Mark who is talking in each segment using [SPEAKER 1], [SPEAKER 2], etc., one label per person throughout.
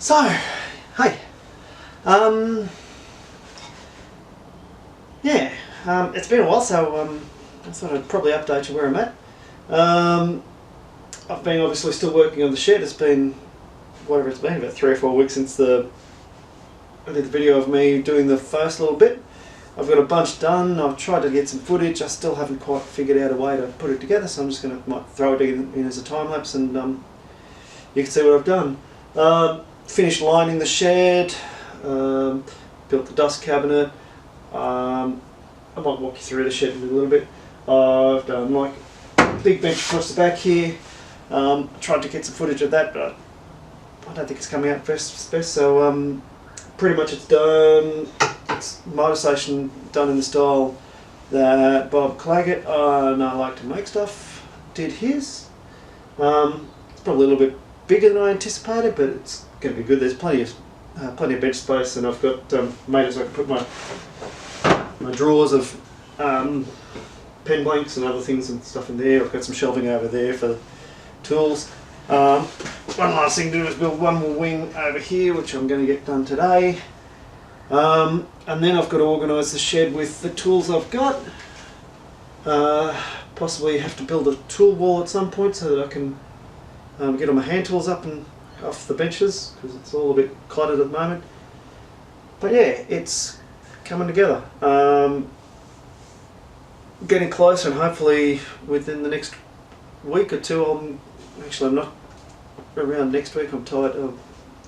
[SPEAKER 1] So, hey, it's been a while, so I thought I'd probably update you where I'm at. I've been obviously still working on the shed. It's been, whatever it's been, about 3 or 4 weeks since I did the video of me doing the first little bit. I've got a bunch done. I've tried to get some footage. I still haven't quite figured out a way to put it together, so I'm just going to might throw it in as a time lapse, and you can see what I've done. Finished lining the shed, built the dust cabinet. I might walk you through the shed in a little bit. I've done like a big bench across the back here. Tried to get some footage of that, but I don't think it's coming out best. So pretty much it's done. It's motor station done in the style that Bob Claggett and I like to make stuff did his. It's probably a little bit bigger than I anticipated, but it's going to be good. There's plenty of bench space, and I've got made it so I can put my drawers of pen blanks and other things and stuff in there. I've got some shelving over there for the tools. One last thing to do is build one more wing over here, which I'm going to get done today. And then I've got to organise the shed with the tools I've got. Possibly have to build a tool wall at some point so that I can get all my hand tools up and off the benches, because it's all a bit cluttered at the moment. But yeah, it's coming together. Getting closer, and hopefully within the next week or two, I'm not around next week. I'm tired.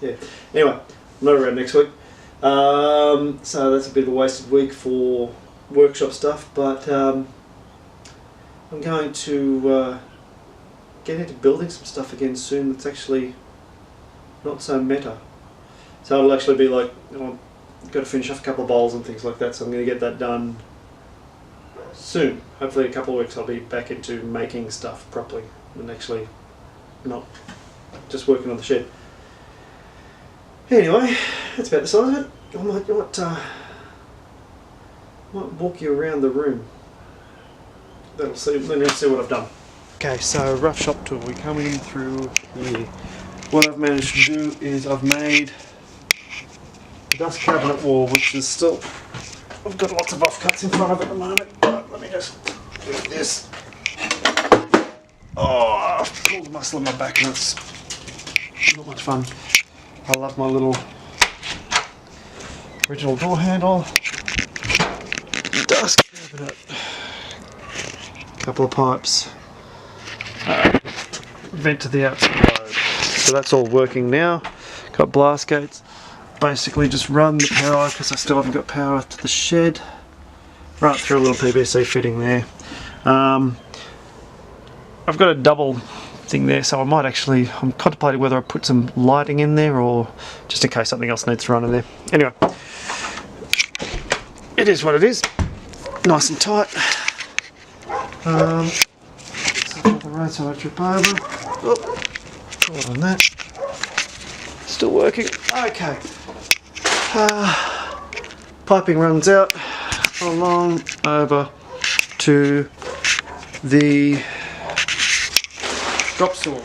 [SPEAKER 1] Yeah. Anyway, I'm not around next week. So that's a bit of a wasted week for workshop stuff, but I'm going to get into building some stuff again soon that's actually not so meta. So it'll actually be like, I've got to finish off a couple of bowls and things like that, so I'm going to get that done soon. Hopefully in a couple of weeks I'll be back into making stuff properly and actually not just working on the shed. Anyway, that's about the size of it. I might walk you around the room. Let me see what I've done. Okay, so rough shop tour. We're coming through here. What I've managed to do is I've made the dust cabinet wall, which is still, I've got lots of offcuts in front of it at the moment. Let me just do this. Oh, I've pulled a muscle in my back and it's not much fun. I love my little original door handle, dust cabinet, couple of pipes, vent to the outside road. So that's all working now. Got blast gates. Basically just run the power, because I still haven't got power to the shed, right through a little PVC fitting there. I've got a double thing there, so I'm contemplating whether I put some lighting in there or just in case something else needs to run in there. Anyway, it is what it is. Nice and tight. The road so I trip over. Oh, hold on that. Still working. Okay. Piping runs out along over to the drop saw.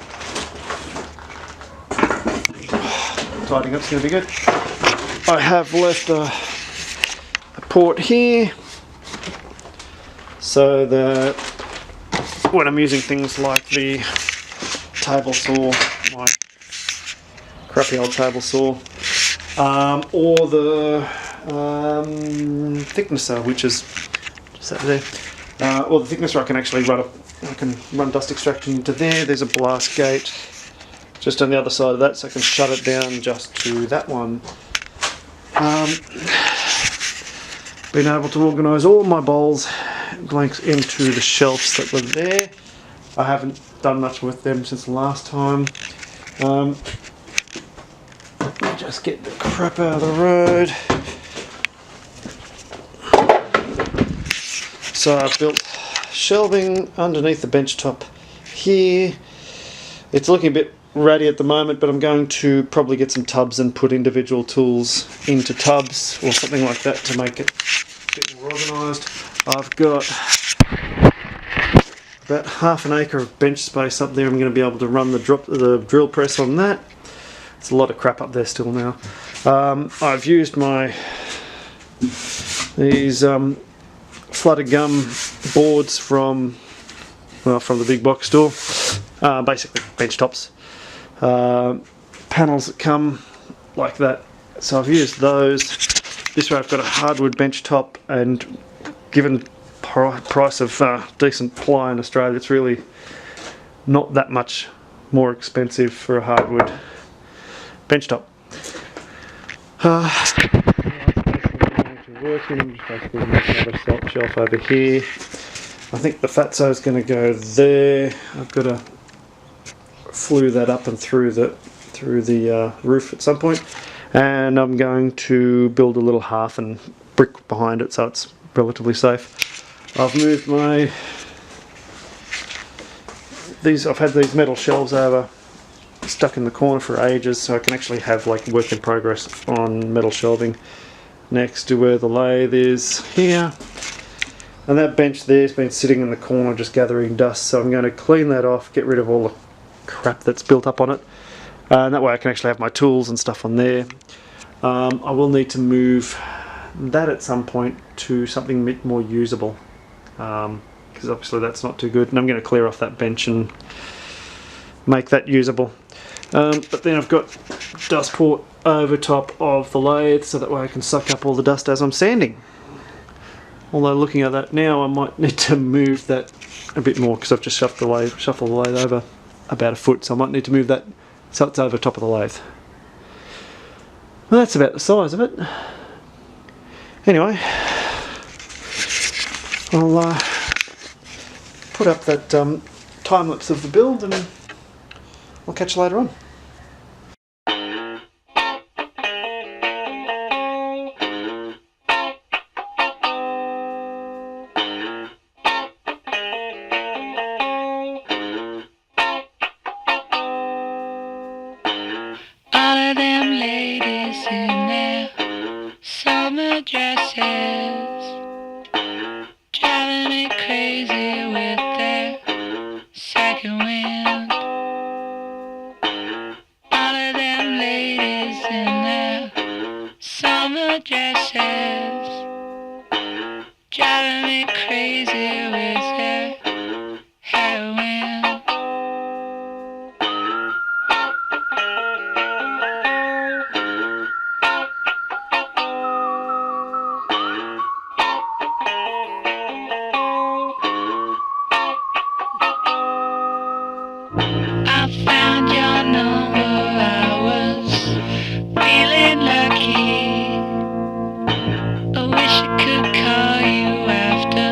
[SPEAKER 1] Tidying up's going to be good. I have left a port here so that when I'm using things like the table saw, my crappy old table saw, or the thicknesser, which is just over there, or the thicknesser, I can actually run dust extraction into there. There's a blast gate just on the other side of that, so I can shut it down just to that one. Been able to organise all my bowls blanks into the shelves that were there. I haven't done much with them since the last time. Just get the crap out of the road. So I've built shelving underneath the bench top here. It's looking a bit ratty at the moment, but I'm going to probably get some tubs and put individual tools into tubs or something like that to make it a bit more organised. I've got about 1/2 acre of bench space up there. I'm going to be able to run the drill press on that. There's a lot of crap up there still now. I've used these flooded gum boards from the big box store. Basically bench tops. Panels that come like that. So I've used those. This way I've got a hardwood bench top, and given price of decent ply in Australia, it's really not that much more expensive for a hardwood bench top. Working, just basically make another shelf over here. I think the Fatso is going to go there. I've got to flue that up and through the roof at some point, and I'm going to build a little hearth and brick behind it so it's relatively safe. I've moved I've had these metal shelves stuck in the corner for ages, so I can actually have like work in progress on metal shelving next to where the lathe is here. And that bench there's been sitting in the corner just gathering dust, so I'm going to clean that off, get rid of all the crap that's built up on it, and that way I can actually have my tools and stuff on there. I will need to move that at some point to something a bit more usable, because obviously that's not too good, and I'm going to clear off that bench and make that usable. But then I've got dust port over top of the lathe, so that way I can suck up all the dust as I'm sanding. Although looking at that now, I might need to move that a bit more, because I've just shuffled the lathe over about a foot, so I might need to move that so it's over top of the lathe. Well, that's about the size of it. Anyway, I'll put up that time lapse of the build, and I'll catch you later on.
[SPEAKER 2] All of them ladies in their summer dresses, driving me crazy with their second wind. All of them ladies in their summer dresses, driving me crazy with their heroin. I found your number, I was feeling lucky. I wish I could call you after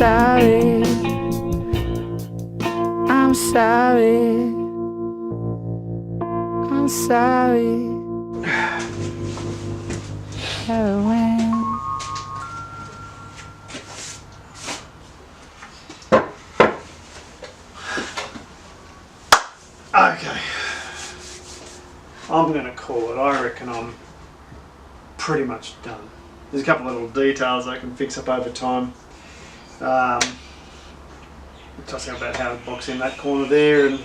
[SPEAKER 2] sorry. I'm sorry. I'm sorry. Heroin.
[SPEAKER 1] Okay. I'm going to call it. I reckon I'm pretty much done. There's a couple of little details I can fix up over time. Talking about how to box in that corner there and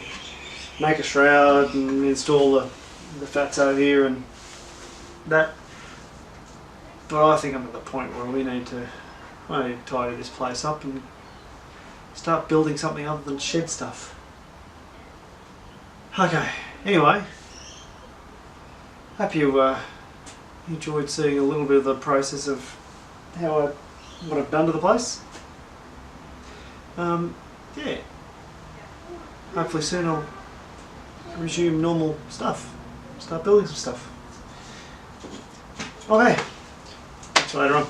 [SPEAKER 1] make a shroud and install the fatso here and that. But I think I'm at the point where I need to tidy this place up and start building something other than shed stuff. Okay, anyway, hope you enjoyed seeing a little bit of the process of what I've done to the place. Yeah, hopefully soon I'll resume normal stuff, start building some stuff. Okay, catch you later on.